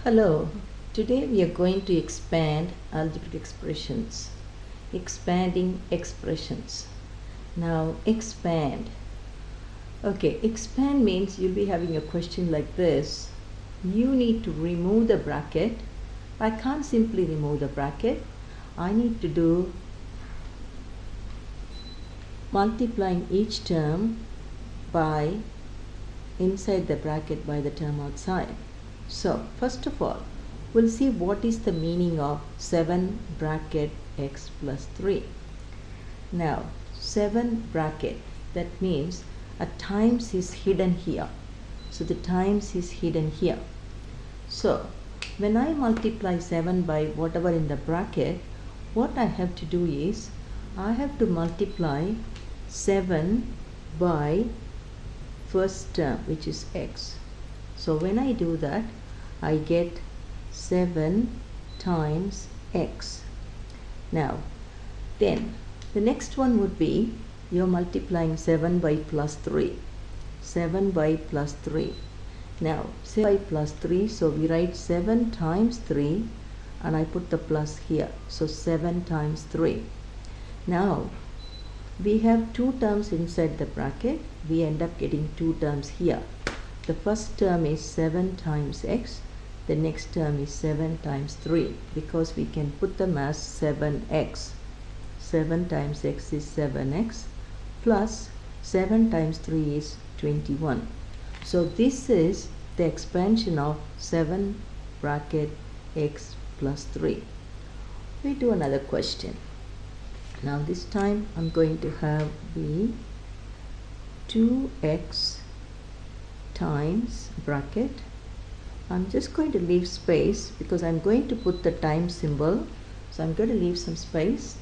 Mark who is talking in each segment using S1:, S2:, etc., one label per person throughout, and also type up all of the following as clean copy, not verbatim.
S1: Hello, today we are going to expand algebraic expressions. Expanding expressions. Now, expand. Okay, expand means you'll be having a question like this. You need to remove the bracket. I can't simply remove the bracket. I need to do multiplying each term by inside the bracket by the term outside. So, first of all, we'll see what is the meaning of 7 bracket x plus 3. Now, 7 bracket, that means a times is hidden here. So, the times is hidden here. So, when I multiply 7 by whatever in the bracket, what I have to do is, I have to multiply 7 by first term, which is x. So when I do that, I get 7 times x. Now, then the next one would be, you're multiplying 7 by plus 3. 7 by plus 3. Now, 7 by plus 3, so we write 7 times 3 and I put the plus here. So 7 times 3. Now, we have two terms inside the bracket. We end up getting two terms here. The first term is 7 times x. The next term is 7 times 3 because we can put them as 7x. 7 times x is 7x plus 7 times 3 is 21. So this is the expansion of 7 bracket x plus 3. We do another question. Now this time I'm going to have the 2x times bracket. I'm just going to leave space because I'm going to put the time symbol. So I'm going to leave some space.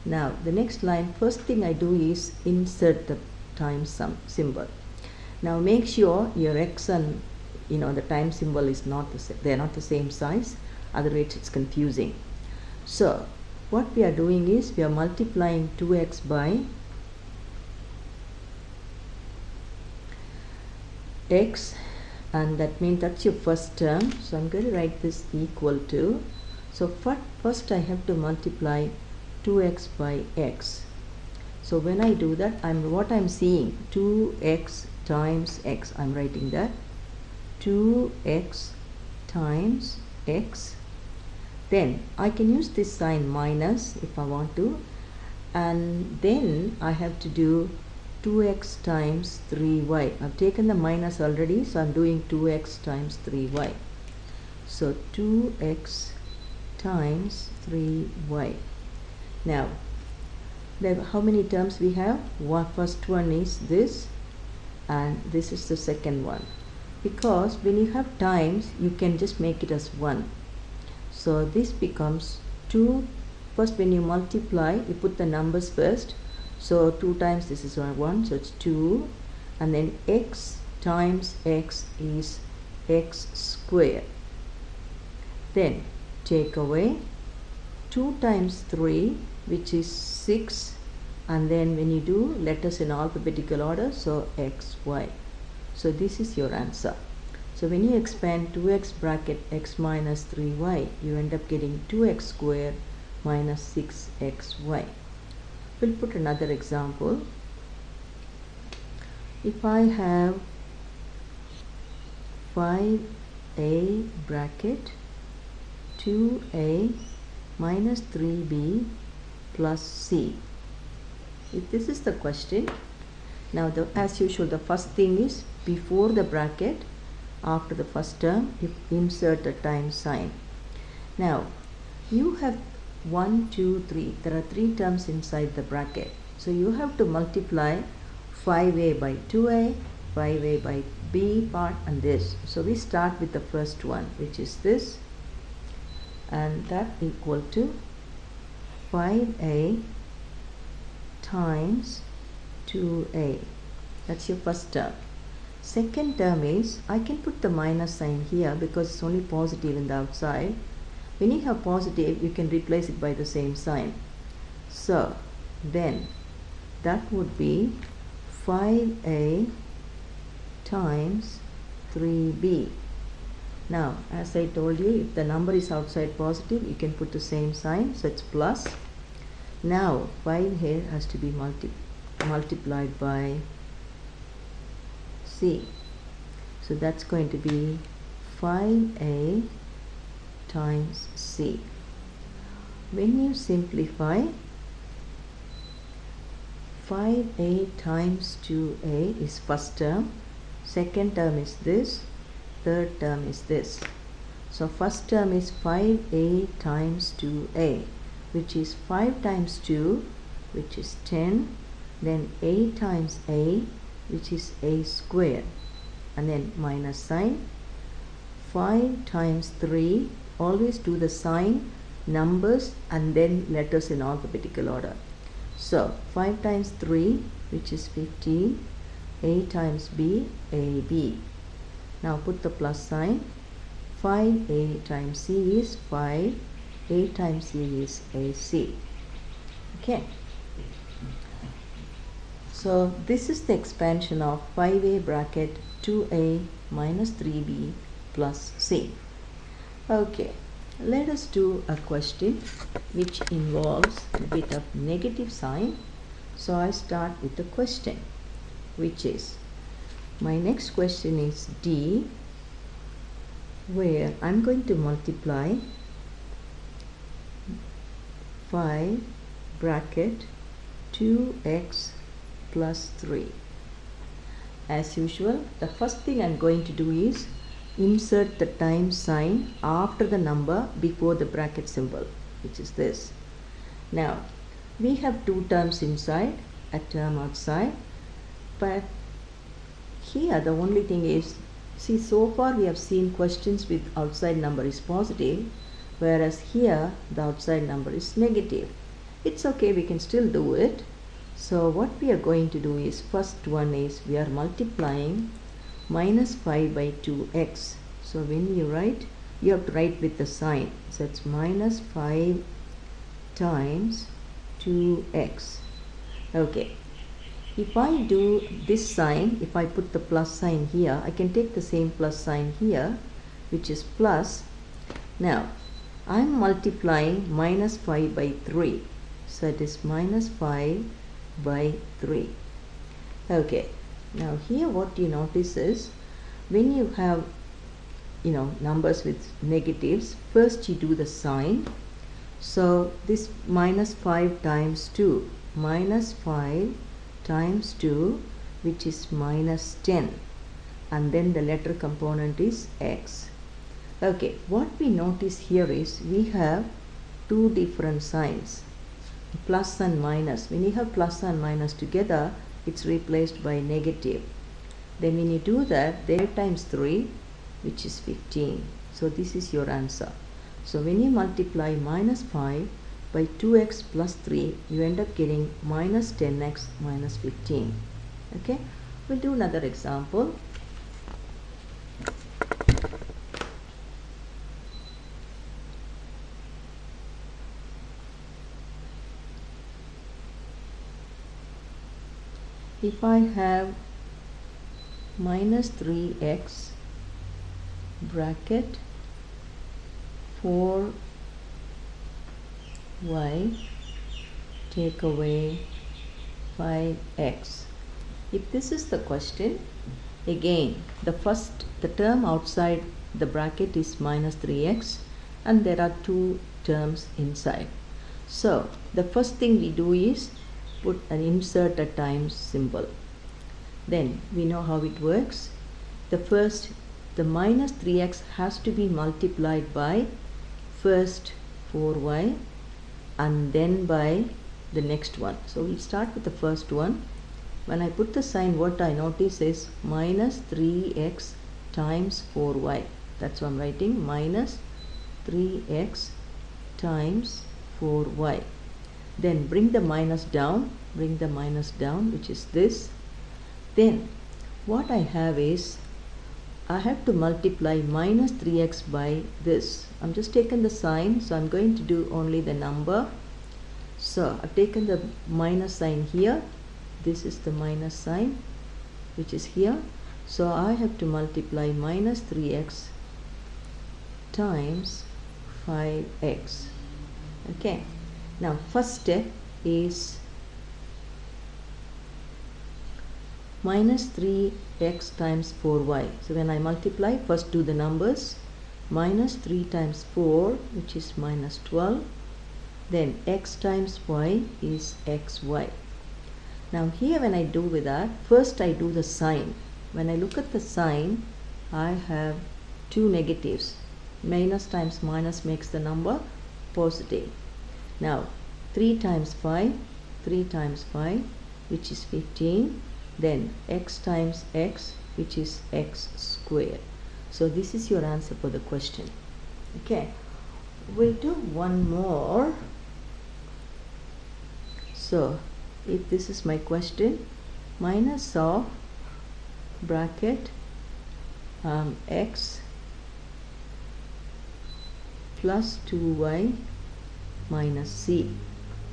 S1: Now the next line, first thing I do is insert the time symbol. Now make sure your x and the time symbol is not the same. They are not the same size. Otherwise it's confusing. So what we are doing is we are multiplying 2x by x, and that means that's your first term. So I'm going to write this equal to, so first I have to multiply 2x by x. So when I do that, what I'm seeing 2x times x. I'm writing that 2x times x. Then I can use this sign minus if I want to, and then I have to do 2x times 3y. I've taken the minus already, so I'm doing 2x times 3y. So 2x times 3y. Now, how many terms we have? First one is this, and this is the second one. Because when you have times, you can just make it as 1. So this becomes 2. First when you multiply, you put the numbers first. So 2 times this is 1, so it's 2. And then x times x is x squared. Then take away 2 times 3, which is 6. And then when you do letters in alphabetical order, so xy. So this is your answer. So when you expand 2x bracket x minus 3y, you end up getting 2x squared minus 6xy. We'll put another example. If I have 5a bracket 2a minus 3b plus c. If this is the question, now as usual the first thing is before the bracket, after the first term, you insert a time sign. Now you have 1, 2, 3. There are 3 terms inside the bracket. So you have to multiply 5a by 2a, 5a by b part, and this. So we start with the first one, which is this, and that equal to 5a times 2a. That's your first term. Second term is, I can put the minus sign here because it's only positive in the outside. When you have positive, you can replace it by the same sign. So then that would be 5a times 3b. Now, as I told you, if the number is outside positive, you can put the same sign, so it's plus. Now, 5 here has to be multiplied by c. So that's going to be 5a times c. When you simplify, 5a times 2a is first term, second term is this, third term is this. So first term is 5a times 2a, which is 5 times 2, which is 10, then a times a, which is a square, and then minus sign. 5 times 3, always do the sign, numbers, and then letters in alphabetical order. So 5 times 3, which is 15, a times b, ab. Now put the plus sign. 5a times c is 5, a times c is ac. Okay. So this is the expansion of 5a bracket 2a minus 3b plus c. Okay, let us do a question which involves a bit of negative sign. So I start with the question, which is, my next question is D, where I'm going to multiply 5 bracket 2x plus 3. As usual, the first thing I'm going to do is insert the times sign after the number before the bracket symbol, which is this. Now, we have two terms inside, a term outside, but here the only thing is, see, so far we have seen questions with outside number is positive, whereas here the outside number is negative. It's okay, we can still do it. So what we are going to do is, first one is we are multiplying minus 5 by 2x. So when you write, you have to write with the sign. So it's minus 5 times 2x. Okay. If I do this sign, if I put the plus sign here, I can take the same plus sign here, which is plus. Now, I'm multiplying minus 5 by 3. So it is minus 5 by 3. Okay. Now here what you notice is, when you have numbers with negatives, first you do the sign. So this minus 5 times 2, minus 5 times 2, which is minus 10, and then the letter component is x. Okay, what we notice here is we have two different signs, plus and minus. When you have plus and minus together, it's replaced by negative. Then when you do that, there times 3, which is 15. So this is your answer. So when you multiply minus 5 by 2x plus 3, you end up getting minus 10x minus 15. Okay, we'll do another example. If I have minus 3x bracket 4y take away 5x. If this is the question, again the term outside the bracket is minus 3x, and there are two terms inside. So the first thing we do is put an insert a times symbol. Then we know how it works. The minus 3x has to be multiplied by first 4y and then by the next one. So we'll start with the first one. When I put the sign, what I notice is minus 3x times 4y. That's what I'm writing, minus 3x times 4y. Then bring the minus down, which is this. Then what I have is, I have to multiply minus 3x by this. I'm just taken the sign, so I'm going to do only the number. So I've taken the minus sign here. This is the minus sign, which is here. So I have to multiply minus 3x times 5x. Okay, now first step is minus 3x times 4y. So when I multiply, first do the numbers. Minus 3 times 4, which is minus 12. Then x times y is xy. Now here when I do with that, first I do the sign. When I look at the sign, I have two negatives. Minus times minus makes the number positive. Now 3 times 5, 3 times 5, which is 15. Then x times x, which is x squared. So this is your answer for the question. Okay, we'll do one more. So if this is my question, minus of bracket x plus 2y minus c.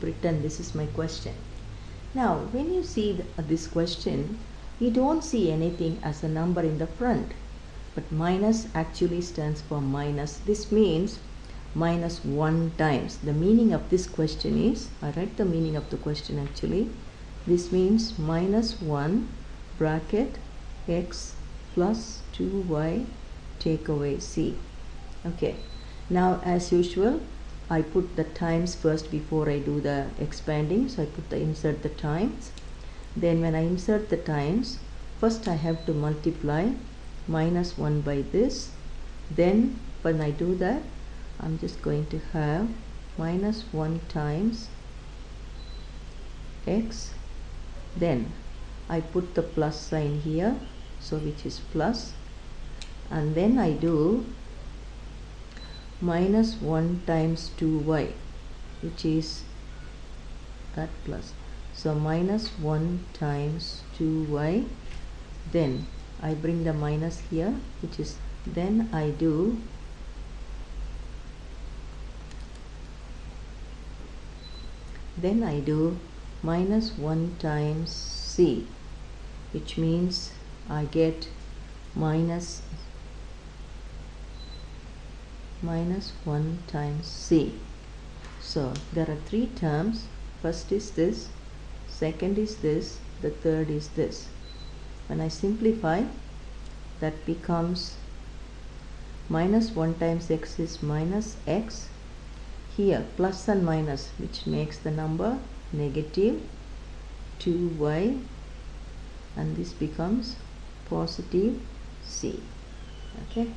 S1: Pretend this is my question. Now when you see this question, you don't see anything as a number in the front, but minus actually stands for minus. This means minus 1 times. The meaning of this question is, I write the meaning of the question actually. This means minus 1 bracket x plus 2y take away c. Okay, now as usual, I put the times first before I do the expanding. So I put the insert the times. Then when I insert the times, first I have to multiply minus 1 by this. Then when I do that, I'm just going to have minus 1 times x. Then I put the plus sign here, so which is plus. And then I do minus 1 times 2y, which is that plus. So minus 1 times 2y. Then I bring the minus here, which is, then I do minus 1 times c, which means I get minus 1 times c. So there are three terms. First is this, second is this, the third is this. When I simplify, that becomes minus 1 times x is minus x. Here plus and minus, which makes the number negative 2y, and this becomes positive c. Okay.